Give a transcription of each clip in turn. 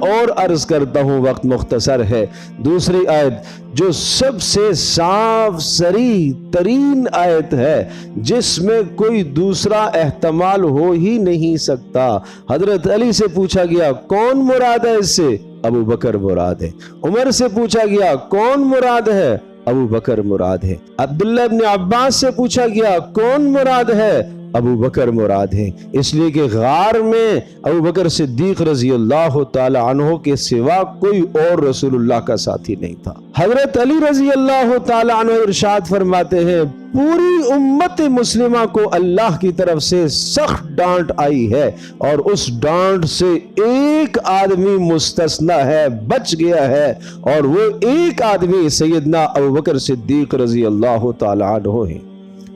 اور عرض کرتا ہوں وقت مختصر ہے، دوسری آیت جو سب سے صاف صریح ترین آیت ہے، جس میں کوئی دوسرا احتمال ہو ہی نہیں سکتا۔ حضرت علی سے پوچھا گیا کون مراد ہے اس سے؟ ابو بکر مراد ہے۔ عمر سے پوچھا گیا کون مراد ہے؟ ابو بکر مراد ہے۔ عبداللہ ابن عباس سے پوچھا گیا کون مراد ہے؟ ابو بکر مراد ہے، اس لیے کہ غار میں ابو بکر صدیق رضی اللہ تعالی عنہ کے سوا کوئی اور رسول اللہ کا ساتھی نہیں تھا۔ حضرت علی رضی اللہ تعالی عنہ ارشاد فرماتے ہیں پوری امت مسلمہ کو اللہ کی طرف سے سخت ڈانٹ آئی ہے، اور اس ڈانٹ سے ایک آدمی مستثنی ہے، بچ گیا ہے، اور وہ ایک آدمی سیدنا ابو بکر صدیق رضی اللہ تعالی عنہ ہے۔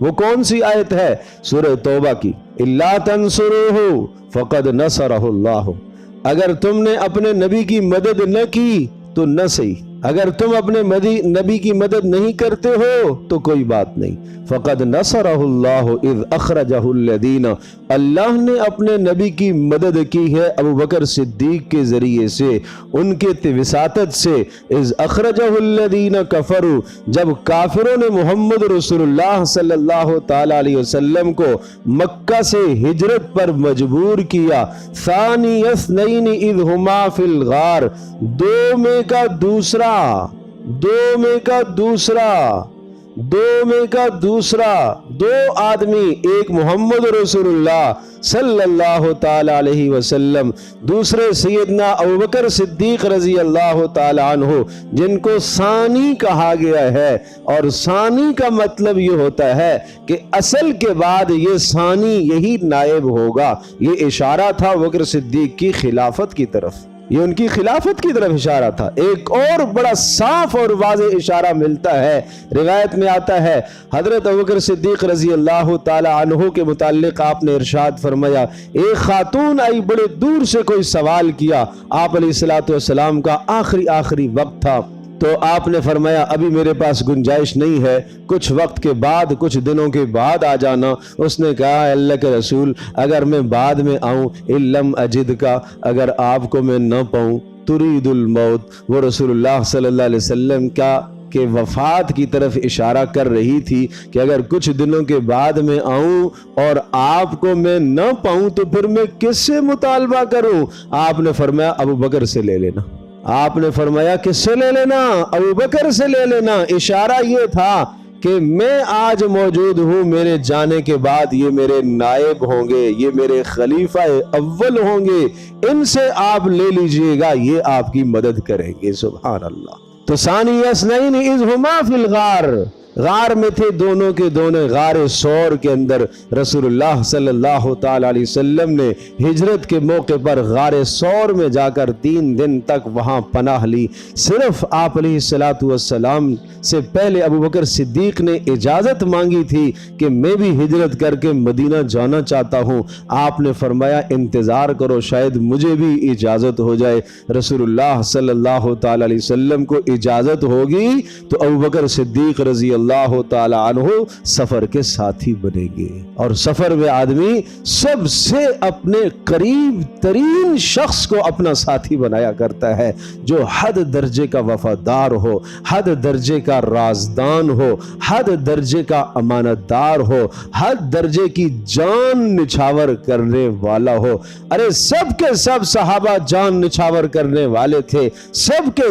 وہ کون سی آیت ہے؟ سورہ توبہ کی، الا تنصروہ فقد نصرہ اللہ۔ اگر تم نے اپنے نبی کی مدد نہ کی تو نہ صحیح، اگر تم اپنے نبی کی مدد نہیں کرتے ہو تو کوئی بات نہیں۔ فقد نصرہ اللہ اذ اخرجہ الذین، اللہ نے اپنے نبی کی مدد کی ہے ابو بکر صدیق کے ذریعے سے، ان کے وساطت سے، اذ اخرجہ الذین کفروا، جب کافروں نے محمد رسول اللہ صلی اللہ تعالی علیہ وسلم کو مکہ سے ہجرت پر مجبور کیا، ثانی اثنین اذ ہما فی الغار، دو میں کا دوسرا دو آدمی، ایک محمد رسول اللہ صلی اللہ تعالی علیہ وسلم، دوسرے سیدنا ابوبکر صدیق رضی اللہ تعالی عنہ، جن کو ثانی کہا گیا ہے، اور ثانی کا مطلب یہ ہوتا ہے کہ اصل کے بعد یہ ثانی یہی نائب ہوگا۔ یہ اشارہ تھا ابوبکر صدیق کی خلافت کی طرف، یہ ان کی خلافت کی طرف اشارہ تھا۔ ایک اور بڑا صاف اور واضح اشارہ ملتا ہے، روایت میں آتا ہے حضرت ابوبکر صدیق رضی اللہ تعالی عنہ کے متعلق آپ نے ارشاد فرمایا، ایک خاتون آئی، بڑے دور سے کوئی سوال کیا، آپ علیہ السلام کا آخری وقت تھا، تو آپ نے فرمایا ابھی میرے پاس گنجائش نہیں ہے، کچھ وقت کے بعد، کچھ دنوں کے بعد آ جانا۔ اس نے کہا اللہ کے رسول اگر میں بعد میں آؤں، لم اجد کا، اگر آپ کو میں نہ پاؤں، ترید الموت، وہ رسول اللہ صلی اللہ علیہ وسلم کا کہ وفات کی طرف اشارہ کر رہی تھی کہ اگر کچھ دنوں کے بعد میں آؤں اور آپ کو میں نہ پاؤں تو پھر میں کس سے مطالبہ کروں؟ آپ نے فرمایا ابو بکر سے لے لینا۔ آپ نے فرمایا کس سے لے لینا؟ ابو بکر سے لے لینا۔ اشارہ یہ تھا کہ میں آج موجود ہوں، میرے جانے کے بعد یہ میرے نائب ہوں گے، یہ میرے خلیفہ اول ہوں گے، ان سے آپ لے لیجئے گا، یہ آپ کی مدد کریں گے۔ سبحان اللہ۔ تو ثانی اثنین اذ ہما فی الغار، غار میں تھے دونوں کے دونوں، غار ثور کے اندر رسول اللہ صلی اللہ تعالی علیہ وسلم نے ہجرت کے موقع پر غار ثور میں جا کر 3 دن تک وہاں پناہ لی۔ صرف آپ علیہ السلام سے پہلے ابو بکر صدیق نے اجازت مانگی تھی کہ میں بھی ہجرت کر کے مدینہ جانا چاہتا ہوں۔ آپ نے فرمایا انتظار کرو، شاید مجھے بھی اجازت ہو جائے۔ رسول اللہ صلی اللہ تعالی علیہ وسلم کو اجازت ہوگی تو ابو بکر صدیق رضی اللہ تعالی عنہ سفر کے ساتھی بنے گے، اور سفر میں آدمی سب سے اپنے قریب ترین شخص کو اپنا ساتھی بنایا کرتا ہے، جو حد درجے کا وفادار ہو، حد درجے کا رازدان ہو، حد درجے کا امانت دار ہو، حد درجے کی جان نچھاور کرنے والا ہو۔ ارے سب کے سب صحابہ جان نچھاور کرنے والے تھے، سب کے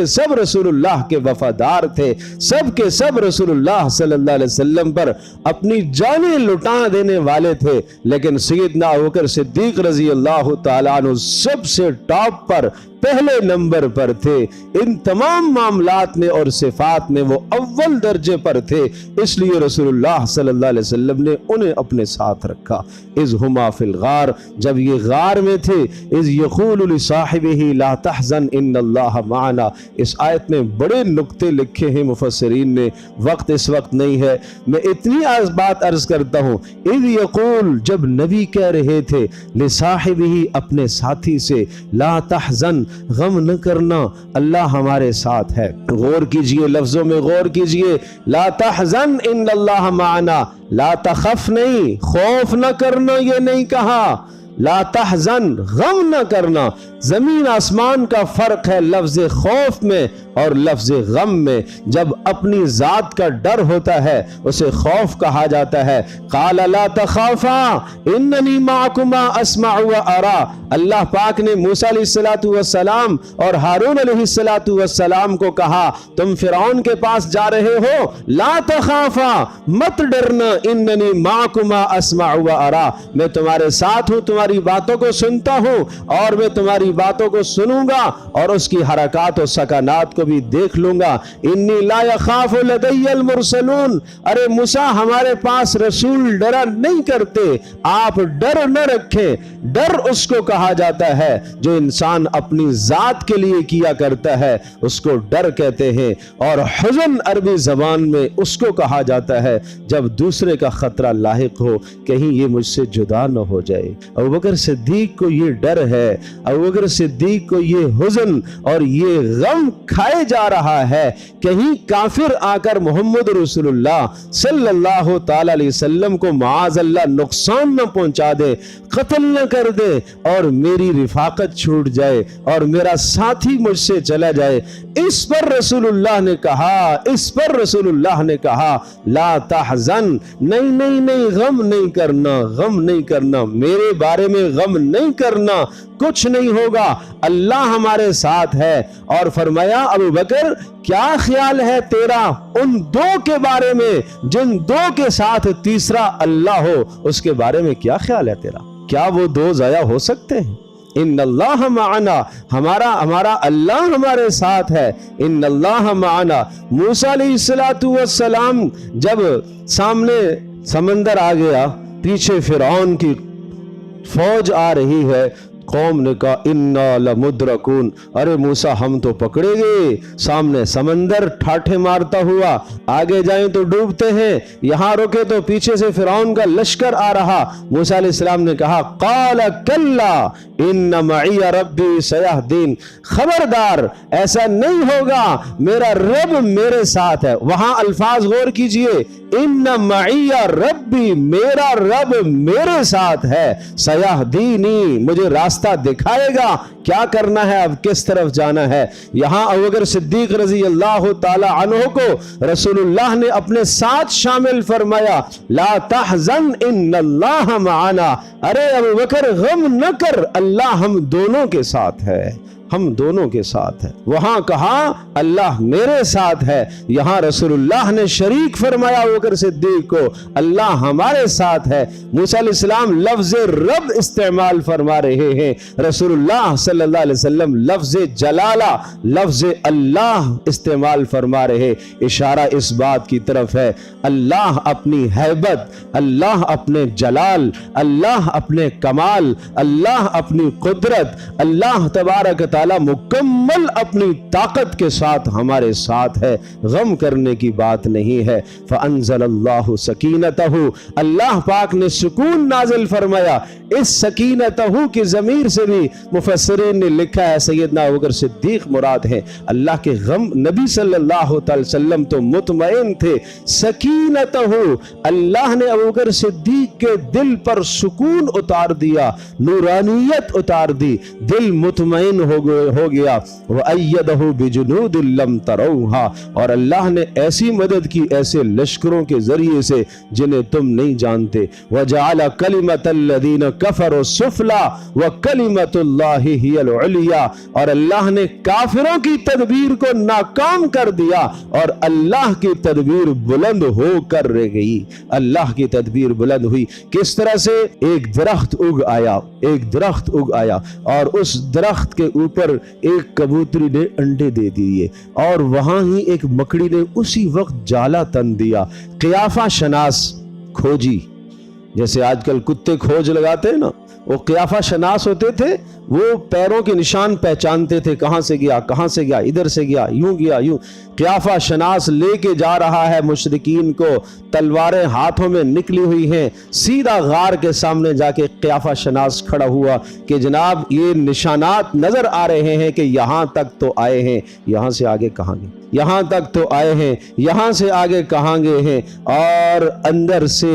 سب رسول اللہ کے وفادار تھے، سب کے سب رسول اللہ صلی اللہ علیہ وسلم پر اپنی جانیں لٹا دینے والے تھے، لیکن سیدنا ابوبکر صدیق رضی اللہ تعالی عنہ سب سے ٹاپ پر، پہلے نمبر پر تھے۔ ان تمام معاملات میں اور صفات میں وہ اول درجے پر تھے، اس لیے رسول اللہ صلی اللہ علیہ وسلم نے انہیں اپنے ساتھ رکھا۔ اذ ہما فی الغار، جب یہ غار میں تھے، اذ یقول لصاحبہ لا تحزن ان اللہ معنا۔ اس آیت میں بڑے نکتے لکھے ہیں مفسرین نے، وقت اس وقت نہیں ہے، میں اتنی بات عرض کرتا ہوں۔ اذ یقول، جب نبی کہہ رہے تھے، لصاحبہ، اپنے ساتھی سے، لا تحزن، غم نہ کرنا، اللہ ہمارے ساتھ ہے۔ غور کیجئے، لفظوں میں غور کیجئے، لا تحزن ان اللہ معنا، لا تخف نہیں، خوف نہ کرنا یہ نہیں کہا، لا تحزن، غم نہ کرنا، زمین آسمان کا فرق ہے لفظ خوف میں اور لفظ غم میں۔ جب اپنی ذات کا ڈر ہوتا ہے اسے خوف کہا جاتا ہے۔ قال لا تخافا اننی معکما اسمع و ارا، اللہ پاک نے موسیٰ علیہ السلام اور ہارون علیہ السلام کو کہا تم فرعون کے پاس جا رہے ہو، لا تخافا مت ڈرنا، اننی معکما اسمع و ارا، میں تمہارے ساتھ ہوں، تمہاری باتوں کو سنتا ہوں اور میں تمہاری باتوں کو سنوں گا اور اس کی حرکات و سکنات کو بھی دیکھ لوں گا۔ انی لا یخاف لدی المرسلون، ارے موسیٰ ہمارے پاس رسول ڈرا نہیں کرتے، آپ ڈر نہ رکھیں۔ ڈر اس کو کہا جاتا ہے جو انسان اپنی ذات کے لیے کیا کرتا ہے اس کو ڈر کہتے ہیں، اور حزن عربی زبان میں اس کو کہا جاتا ہے جب دوسرے کا خطرہ لاحق ہو، کہیں یہ مجھ سے جدا نہ ہو جائے۔ ابوبکر صدیق کو یہ ڈر ہے، ابوبکر صدیق کو یہ حزن اور یہ غم کھائے جا رہا ہے، کہیں کافر آ کر محمد رسول اللہ صلی اللہ تعالی علیہ وسلم کو معاذ اللہ نقصان نہ پہنچا دے، قتل نہ کر دے اور میری رفاقت چھوٹ جائے اور میرا ساتھی مجھ سے چلا جائے۔ اس پر رسول اللہ نے کہا لا تحزن، نہیں غم نہیں کرنا، میرے بارے میں غم نہیں کرنا، کچھ نہیں ہوگا، اللہ ہمارے ساتھ ہے۔ اور فرمایا ابو بکر کیا خیال ہے تیرا ان دو کے بارے میں جن دو کے ساتھ تیسرا اللہ ہو، اس کے بارے میں کیا خیال ہے تیرا؟ کیا وہ دو ضائع ہو سکتے ہیں؟ ان اللہ معنا، ہمارا اللہ ہمارے ساتھ ہے، ان اللہ معنا۔ موسیٰ علیہ السلام جب سامنے سمندر آ گیا، پیچھے فرعون کی فوج آ رہی ہے، قوم نے کہا انا لمدرکون، ارے موسیٰ ہم تو پکڑے گئے، سامنے سمندر ٹھاٹھے مارتا ہوا، آگے جائیں تو ڈوبتے ہیں، یہاں رکے تو پیچھے سے فرعون کا لشکر آ رہا۔ موسیٰ علیہ السلام نے کہا قال کلا ان معی ربی سیہدین، خبردار ایسا نہیں ہوگا، میرا رب میرے ساتھ ہے۔ وہاں الفاظ غور کیجئے، ان معی ربی، میرا رب میرے ساتھ ہے، سیہدینی، مجھے راستہ دکھائے گا، کیا کرنا ہے، اب کس طرف جانا ہے۔ یہاں ابوبکر صدیق رضی اللہ تعالی عنہ کو رسول اللہ نے اپنے ساتھ شامل فرمایا، لا تحزن ان اللہ معنا، ارے ابوبکر غم نہ کر، اللہ ہم دونوں کے ساتھ ہے، ہم دونوں کے ساتھ ہے۔ وہاں کہا اللہ میرے ساتھ ہے، یہاں رسول اللہ نے شریک فرمایا ابوبکر صدیق کو، اللہ ہمارے ساتھ ہے۔ موسیٰ علیہ السلام لفظ رب استعمال فرما رہے ہیں، رسول اللہ صلی اللہ علیہ وسلم لفظ جلالہ، لفظ اللہ استعمال فرما رہے۔ اشارہ اس بات کی طرف ہے اللہ اپنی ہیبت، اللہ اپنے جلال، اللہ اپنے کمال، اللہ اپنی قدرت، اللہ تبارک تعالی مکمل اپنی طاقت کے ساتھ ہمارے ساتھ ہے، غم کرنے کی بات نہیں ہے۔ فانزل اللہ سکینتہ، اللہ پاک نے سکون نازل فرمایا۔ اس سکینتہ کی ضمیر سے بھی مفسرین نے لکھا ہے سیدنا ابوبکر صدیق مراد ہے۔ اللہ کے غم، نبی صلی اللہ علیہ وسلم تو مطمئن تھے، سکینتہ، اللہ نے ابوبکر صدیق کے دل پر سکون اتار دیا، نورانیت اتار دی، دل مطمئن ہو گیا۔ وَأَيَّدَهُ بِجُنُودٍ لَمْ تَرَوْهَا، اور اللہ نے ایسی مدد کی ایسے لشکروں کے ذریعے سے جنہیں تم نہیں جانتے۔ وَجَعَلَ كَلِمَةَ الَّذِينَ كَفَرُوا السُّفْلَىٰ وَكَلِمَةُ اللَّهِ هِيَ الْعُلْيَا، اور اللہ نے کافروں کی تدبیر کو ناکام کر دیا اور اللہ کی تدبیر بلند ہو کر رہ گئی، اللہ کی تدبیر بلند ہوئی۔ کس طرح سے؟ ایک درخت اگ آیا اور اس درخت کے اوپر ایک کبوتری نے انڈے دے دیے اور وہاں ہی ایک مکڑی نے اسی وقت جالا تن دیا۔ قیافہ شناس کھوجی، جیسے آج کل کتے کھوج لگاتے ہیں نا، وہ قیافہ شناس ہوتے تھے، وہ پیروں کے نشان پہچانتے تھے، کہاں سے گیا، ادھر سے گیا، یوں۔ قیافہ شناس لے کے جا رہا ہے مشرکین کو، تلواریں ہاتھوں میں نکلی ہوئی ہیں، سیدھا غار کے سامنے جا کے قیافہ شناس کھڑا ہوا کہ جناب یہ نشانات نظر آ رہے ہیں کہ یہاں تک تو آئے ہیں، یہاں سے آگے کہاں گے، یہاں تک تو آئے ہیں، یہاں سے آگے کہاں گئے ہیں۔ اور اندر سے